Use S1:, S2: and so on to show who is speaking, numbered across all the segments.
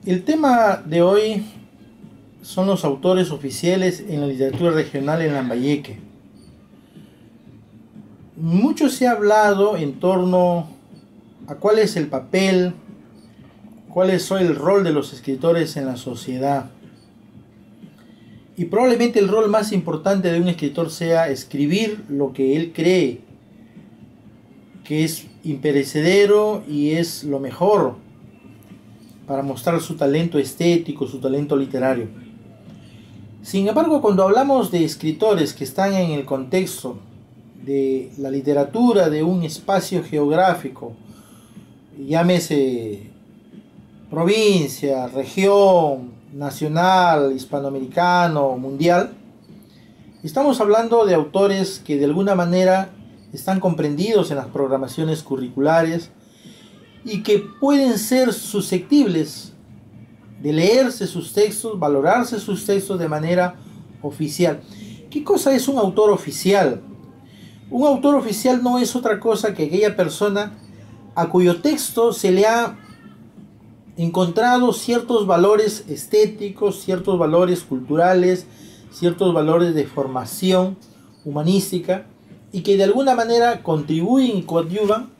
S1: El tema de hoy son los autores oficiales en la literatura regional en Lambayeque. Mucho se ha hablado en torno a cuál es el papel, cuál es el rol de los escritores en la sociedad. Y probablemente el rol más importante de un escritor sea escribir lo que él cree que es imperecedero y es lo mejor para mostrar su talento estético, su talento literario. Sin embargo, cuando hablamos de escritores que están en el contexto de la literatura de un espacio geográfico, llámese provincia, región, nacional, hispanoamericano, mundial, estamos hablando de autores que de alguna manera están comprendidos en las programaciones curriculares y que pueden ser susceptibles de leerse sus textos, valorarse sus textos de manera oficial. ¿Qué cosa es un autor oficial? Un autor oficial no es otra cosa que aquella persona a cuyo texto se le ha encontrado ciertos valores estéticos, ciertos valores culturales, ciertos valores de formación humanística y que de alguna manera contribuyen y coadyuvan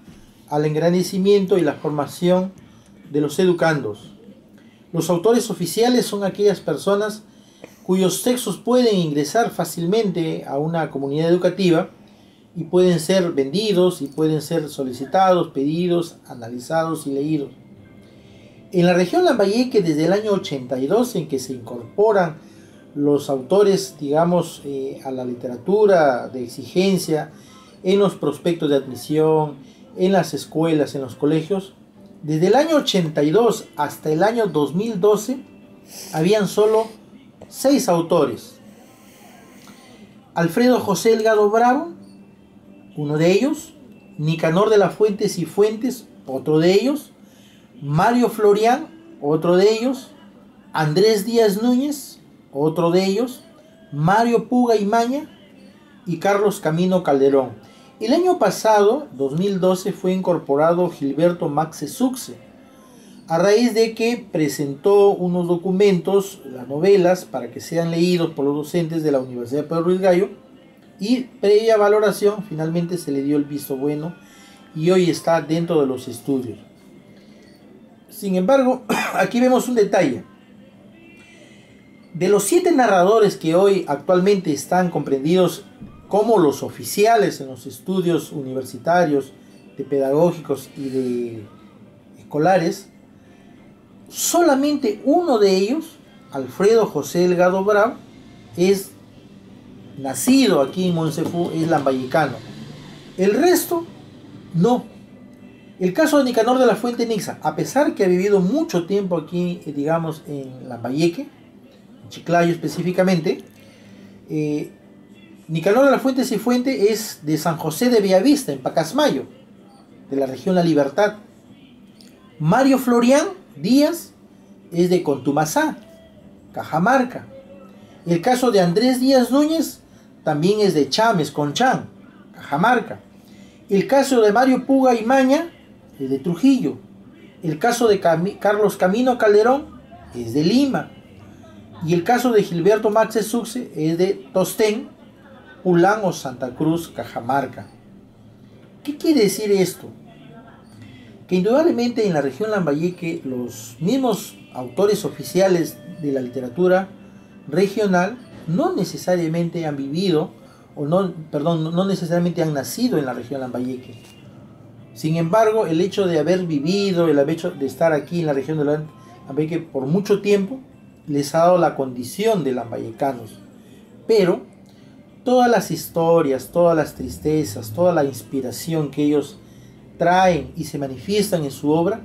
S1: al engrandecimiento y la formación de los educandos. Los autores oficiales son aquellas personas cuyos textos pueden ingresar fácilmente a una comunidad educativa y pueden ser vendidos y pueden ser solicitados, pedidos, analizados y leídos. En la región Lambayeque, desde el año 82, en que se incorporan los autores, digamos, a la literatura de exigencia, en los prospectos de admisión, en las escuelas, en los colegios, desde el año 82 hasta el año 2012, habían solo 6 autores. Alfredo José Delgado Bravo, uno de ellos; Nicanor de las Fuentes y Fuentes, otro de ellos; Mario Florián, otro de ellos; Andrés Díaz Núñez, otro de ellos; Mario Puga Imaña y Carlos Camino Calderón. El año pasado, 2012, fue incorporado Gilberto Maxe Succe, a raíz de que presentó unos documentos, las novelas, para que sean leídos por los docentes de la Universidad Pedro Ruiz Gallo, y previa valoración finalmente se le dio el visto bueno y hoy está dentro de los estudios. Sin embargo, aquí vemos un detalle. De los 7 narradores que hoy actualmente están comprendidos como los oficiales en los estudios universitarios, de pedagógicos y de escolares, solamente uno de ellos, Alfredo José Delgado Bravo, es nacido aquí en Monsefu, es lambayecano. El resto, no. El caso de Nicanor de la Fuente Nixa, a pesar que ha vivido mucho tiempo aquí, digamos, en Lambayeque, en Chiclayo específicamente, Nicanor de la Fuente y Fuente es de San José de Bellavista, en Pacasmayo, de la región La Libertad. Mario Florián Díaz es de Contumazá, Cajamarca. El caso de Andrés Díaz Núñez también es de Chames, Conchán, Cajamarca. El caso de Mario Puga Imaña es de Trujillo. El caso de Carlos Camino Calderón es de Lima. Y el caso de Gilberto Maxe Succe es de Tostén, Pulán o Santa Cruz, Cajamarca. ¿Qué quiere decir esto? Que indudablemente en la región Lambayeque los mismos autores oficiales de la literatura regional no necesariamente han vivido no necesariamente han nacido en la región Lambayeque. Sin embargo, el hecho de haber vivido, el hecho de estar aquí en la región de Lambayeque por mucho tiempo, les ha dado la condición de lambayecanos. Pero todas las historias, todas las tristezas, toda la inspiración que ellos traen y se manifiestan en su obra,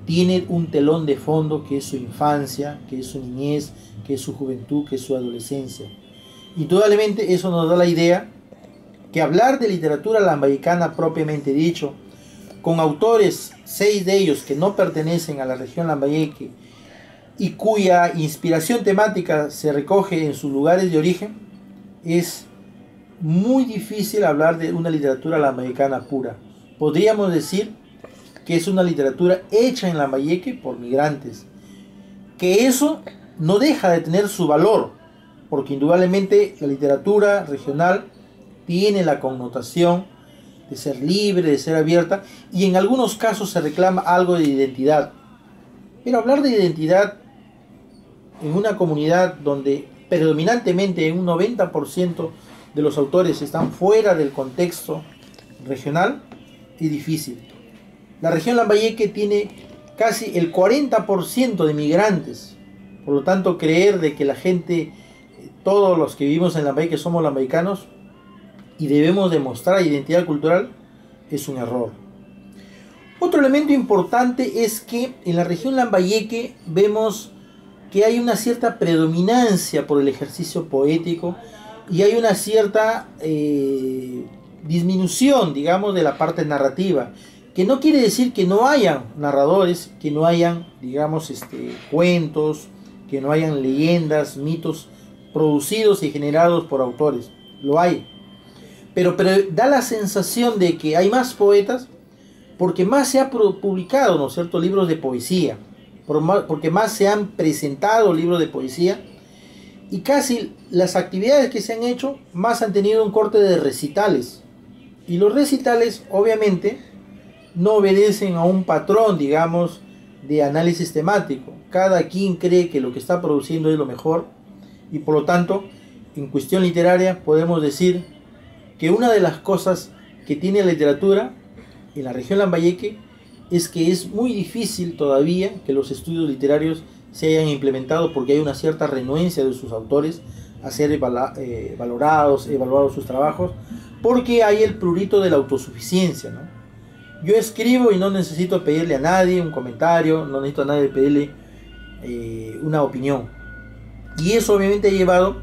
S1: tienen un telón de fondo que es su infancia, que es su niñez, que es su juventud, que es su adolescencia. Indudablemente eso nos da la idea que hablar de literatura lambayecana propiamente dicho, con autores, 6 de ellos que no pertenecen a la región Lambayeque y cuya inspiración temática se recoge en sus lugares de origen, es muy difícil hablar de una literatura lambayecana pura. Podríamos decir que es una literatura hecha en Lambayeque por migrantes. que eso no deja de tener su valor, porque indudablemente la literatura regional tiene la connotación de ser libre, de ser abierta, y en algunos casos se reclama algo de identidad. Pero hablar de identidad en una comunidad donde predominantemente un 90% de los autores están fuera del contexto regional es difícil. La región Lambayeque tiene casi el 40% de migrantes, por lo tanto creer de que la gente, todos los que vivimos en Lambayeque somos lambayecanos y debemos demostrar identidad cultural es un error. Otro elemento importante es que en la región Lambayeque vemos que hay una cierta predominancia por el ejercicio poético y hay una cierta disminución, digamos, de la parte narrativa, que no quiere decir que no hayan narradores, que no hayan, digamos, cuentos, que no hayan leyendas, mitos producidos y generados por autores. Lo hay. Pero da la sensación de que hay más poetas porque más se ha publicado, ¿no es cierto?, libros de poesía, porque más se han presentado libros de poesía, y casi las actividades que se han hecho más han tenido un corte de recitales. Y los recitales, obviamente, no obedecen a un patrón, digamos, de análisis temático. Cada quien cree que lo que está produciendo es lo mejor, y por lo tanto, en cuestión literaria, podemos decir que una de las cosas que tiene la literatura en la región Lambayeque es que es muy difícil todavía que los estudios literarios se hayan implementado, porque hay una cierta renuencia de sus autores a ser valorados, evaluados sus trabajos, porque hay el prurito de la autosuficiencia, ¿no? Yo escribo y no necesito pedirle a nadie un comentario, no necesito a nadie pedirle una opinión. Y eso obviamente ha llevado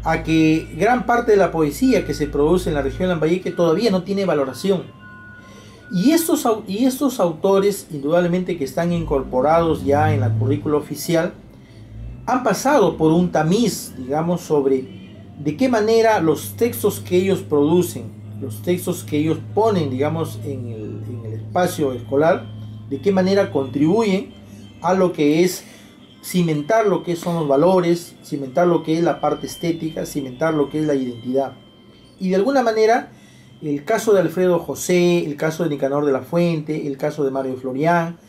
S1: a que gran parte de la poesía que se produce en la región Lambayeque todavía no tiene valoración. Y estos autores, indudablemente que están incorporados ya en la currícula oficial, han pasado por un tamiz, digamos, sobre de qué manera los textos que ellos producen, los textos que ellos ponen, digamos, en el espacio escolar, de qué manera contribuyen a lo que es cimentar lo que son los valores, cimentar lo que es la parte estética, cimentar lo que es la identidad. Y de alguna manera, el caso de Alfredo José, el caso de Nicanor de la Fuente, el caso de Mario Florián,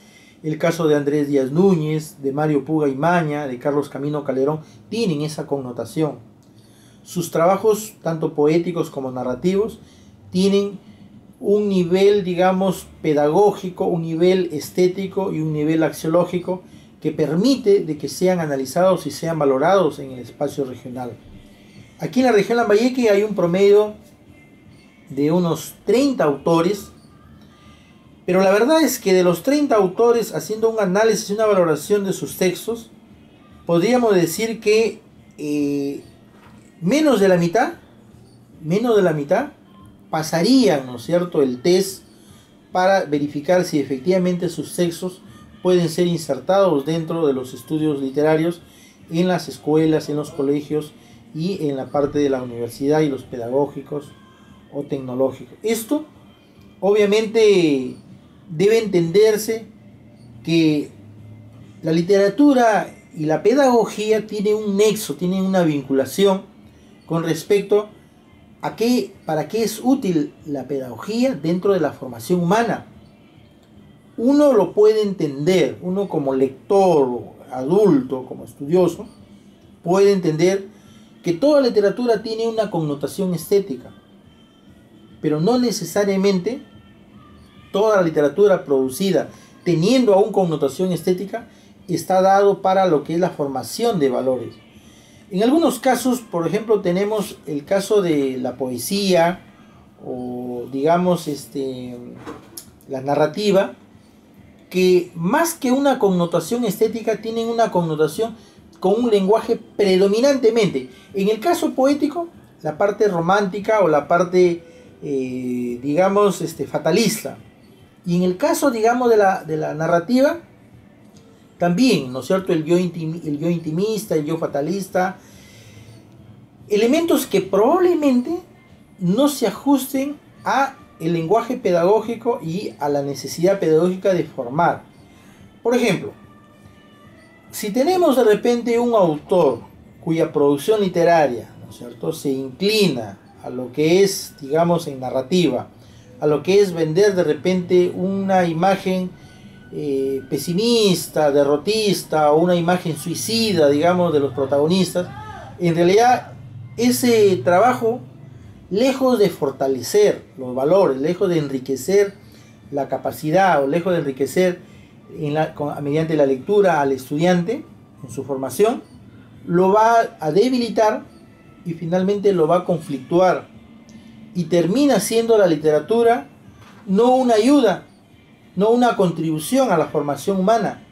S1: el caso de Andrés Díaz Núñez, de Mario Puga y Maña, de Carlos Camino Calderón, tienen esa connotación. Sus trabajos, tanto poéticos como narrativos, tienen un nivel, digamos, pedagógico, un nivel estético y un nivel axiológico que permite de que sean analizados y sean valorados en el espacio regional. Aquí en la región Lambayeque hay un promedio de unos 30 autores, pero la verdad es que de los 30 autores, haciendo un análisis y una valoración de sus textos, podríamos decir que menos de la mitad pasarían, ¿no es cierto?, el test para verificar si efectivamente sus textos pueden ser insertados dentro de los estudios literarios en las escuelas, en los colegios y en la parte de la universidad y los pedagógicos o tecnológicos. Esto obviamente debe entenderse que la literatura y la pedagogía tienen un nexo, tienen una vinculación con respecto a para qué es útil la pedagogía dentro de la formación humana. Uno lo puede entender, uno como lector, adulto, como estudioso, puede entender que toda literatura tiene una connotación estética, pero no necesariamente toda la literatura producida teniendo aún connotación estética está dado para lo que es la formación de valores. En algunos casos, por ejemplo, tenemos el caso de la poesía o digamos la narrativa, que más que una connotación estética tienen una connotación con un lenguaje predominantemente. En el caso poético, la parte romántica o la parte digamos fatalista. Y en el caso, digamos, de la narrativa, también, ¿no es cierto?, el yo intimista, el yo fatalista, elementos que probablemente no se ajusten a el lenguaje pedagógico y a la necesidad pedagógica de formar. Por ejemplo, Si tenemos de repente un autor cuya producción literaria, ¿no es cierto?, se inclina a lo que es, digamos, en narrativa, a lo que es vender de repente una imagen pesimista, derrotista, o una imagen suicida, digamos, de los protagonistas, en realidad ese trabajo, lejos de fortalecer los valores, lejos de enriquecer la capacidad, o lejos de enriquecer mediante la lectura al estudiante en su formación, lo va a debilitar y finalmente lo va a conflictuar, y termina siendo la literatura no una ayuda, no una contribución a la formación humana,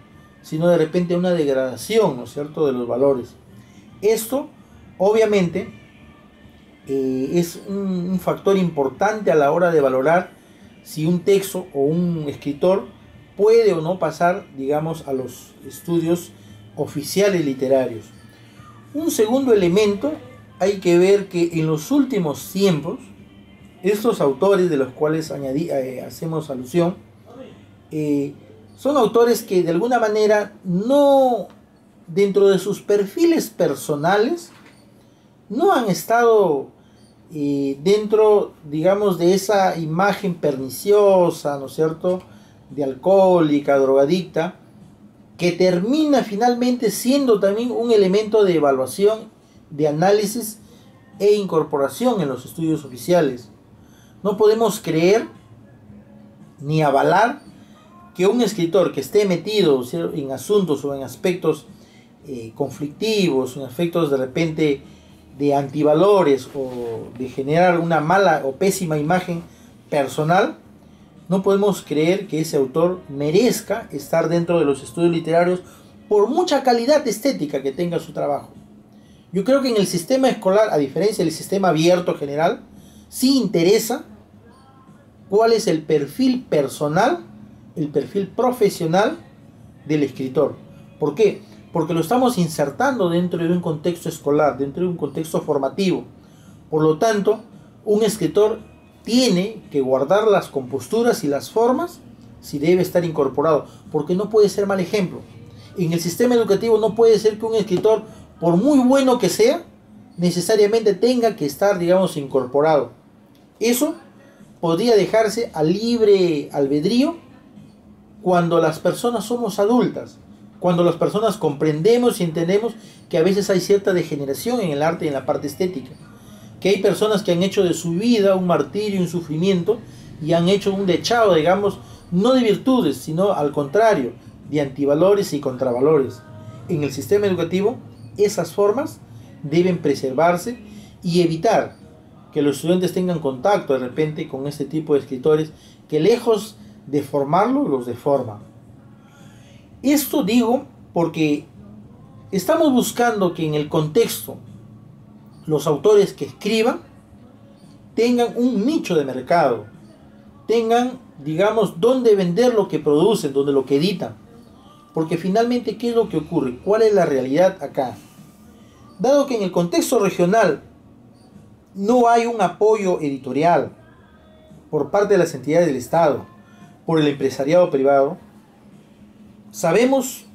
S1: sino de repente una degradación, ¿no es cierto?, de los valores. Esto obviamente es un factor importante a la hora de valorar si un texto o un escritor puede o no pasar, digamos, a los estudios oficiales literarios. Un segundo elemento, hay que ver que en los últimos tiempos, estos autores de los cuales hacemos alusión, son autores que de alguna manera no, dentro de sus perfiles personales, no han estado dentro, digamos, de esa imagen perniciosa, ¿no es cierto?, de alcohólica, drogadicta, que termina finalmente siendo también un elemento de evaluación, de análisis e incorporación en los estudios oficiales. No podemos creer ni avalar que un escritor que esté metido, ¿cierto?, en asuntos o en aspectos conflictivos, en aspectos de repente de antivalores, o de generar una mala o pésima imagen personal, no podemos creer que ese autor merezca estar dentro de los estudios literarios por mucha calidad estética que tenga su trabajo. Yo creo que en el sistema escolar, a diferencia del sistema abierto general, sí interesa cuál es el perfil personal, el perfil profesional del escritor. ¿Por qué? Porque lo estamos insertando dentro de un contexto escolar, dentro de un contexto formativo. Por lo tanto, un escritor tiene que guardar las composturas y las formas si debe estar incorporado, porque no puede ser mal ejemplo. En el sistema educativo no puede ser que un escritor, por muy bueno que sea, necesariamente tenga que estar, digamos, incorporado. Eso podría dejarse a libre albedrío cuando las personas somos adultas, cuando las personas comprendemos y entendemos que a veces hay cierta degeneración en el arte y en la parte estética, que hay personas que han hecho de su vida un martirio, un sufrimiento, y han hecho un dechado, digamos, no de virtudes, sino al contrario, de antivalores y contravalores. En el sistema educativo, esas formas deben preservarse y evitar que los estudiantes tengan contacto de repente con este tipo de escritores que, lejos de formarlos, los deforman. Esto digo porque estamos buscando que en el contexto los autores que escriban tengan un nicho de mercado, tengan, digamos, dónde vender lo que producen, donde lo que editan. Porque finalmente, ¿qué es lo que ocurre? ¿Cuál es la realidad acá? Dado que en el contexto regional no hay un apoyo editorial por parte de las entidades del Estado, por el empresariado privado, sabemos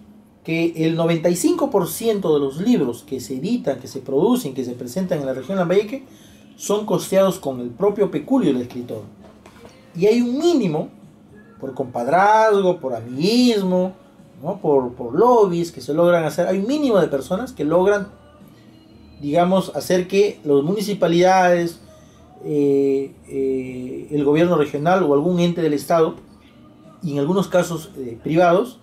S1: que el 95% de los libros que se editan, que se producen, que se presentan en la región Lambayeque, son costeados con el propio peculio del escritor. Y hay un mínimo, por compadrazgo, por amiguismo, ¿no?, por lobbies que se logran hacer, hay un mínimo de personas que logran, digamos, hacer que las municipalidades, el gobierno regional o algún ente del Estado, y en algunos casos privados,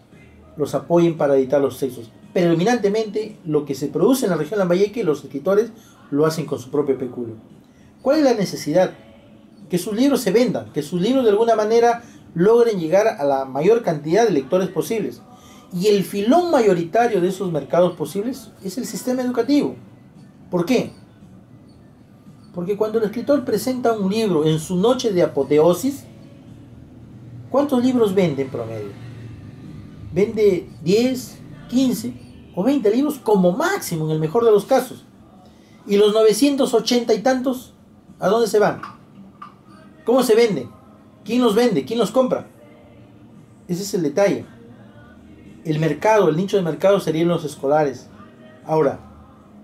S1: los apoyen para editar los textos. Predominantemente, lo que se produce en la región Lambayeque, los escritores lo hacen con su propio peculio. ¿Cuál es la necesidad? Que sus libros se vendan, que sus libros de alguna manera logren llegar a la mayor cantidad de lectores posibles. Y el filón mayoritario de esos mercados posibles es el sistema educativo. ¿Por qué? Porque cuando el escritor presenta un libro en su noche de apoteosis, ¿cuántos libros vende en promedio? Vende 10, 15 o 20 libros como máximo, en el mejor de los casos. Y los 980 y tantos, ¿a dónde se van? ¿Cómo se venden? ¿Quién los vende? ¿Quién los compra? Ese es el detalle. el mercado, el nicho de mercado serían los escolares. Ahora,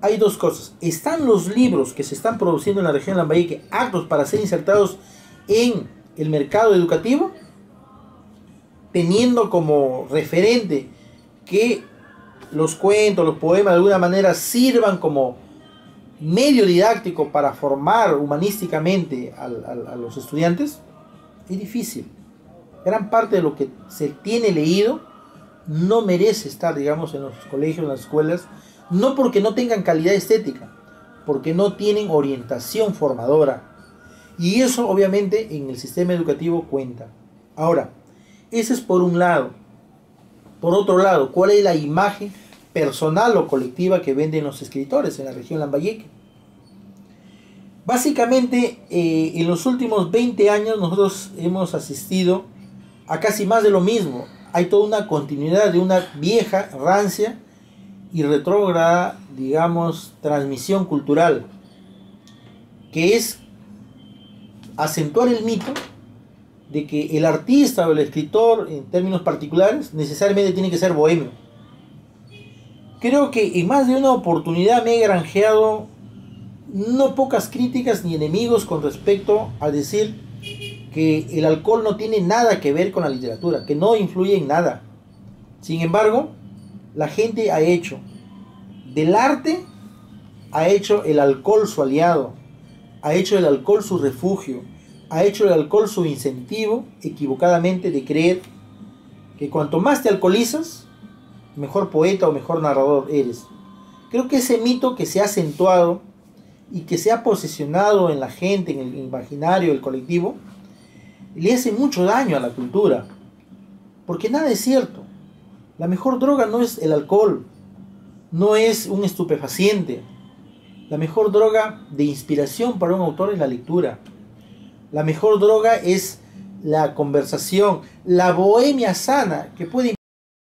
S1: hay dos cosas. Están los libros que se están produciendo en la región de Lambayeque aptos para ser insertados en el mercado educativo, teniendo como referente que los cuentos, los poemas de alguna manera sirvan como medio didáctico para formar humanísticamente a los estudiantes. Es difícil. Gran parte de lo que se tiene leído no merece estar, digamos, en los colegios, en las escuelas, no porque no tengan calidad estética, porque no tienen orientación formadora. Y eso obviamente en el sistema educativo cuenta. Ahora, ese es por un lado. Por otro lado, ¿cuál es la imagen personal o colectiva que venden los escritores en la región Lambayeque? Básicamente, en los últimos 20 años nosotros hemos asistido a casi más de lo mismo. Hay toda una continuidad de una vieja, rancia y retrógrada, digamos, transmisión cultural, que es acentuar el mito de que el artista o el escritor, en términos particulares, necesariamente tiene que ser bohemio. Creo que en más de una oportunidad me he granjeado no pocas críticas ni enemigos con respecto a decir que el alcohol no tiene nada que ver con la literatura, que no influye en nada. Sin embargo, la gente ha hecho del arte, ha hecho el alcohol su aliado, ha hecho el alcohol su refugio, ha hecho el alcohol su incentivo, equivocadamente, de creer que cuanto más te alcoholizas, mejor poeta o mejor narrador eres. Creo que ese mito que se ha acentuado y que se ha posesionado en la gente, en el imaginario, el colectivo, le hace mucho daño a la cultura, porque nada es cierto. La mejor droga no es el alcohol, no es un estupefaciente. La mejor droga de inspiración para un autor es la lectura. La mejor droga es la conversación, la bohemia sana que puede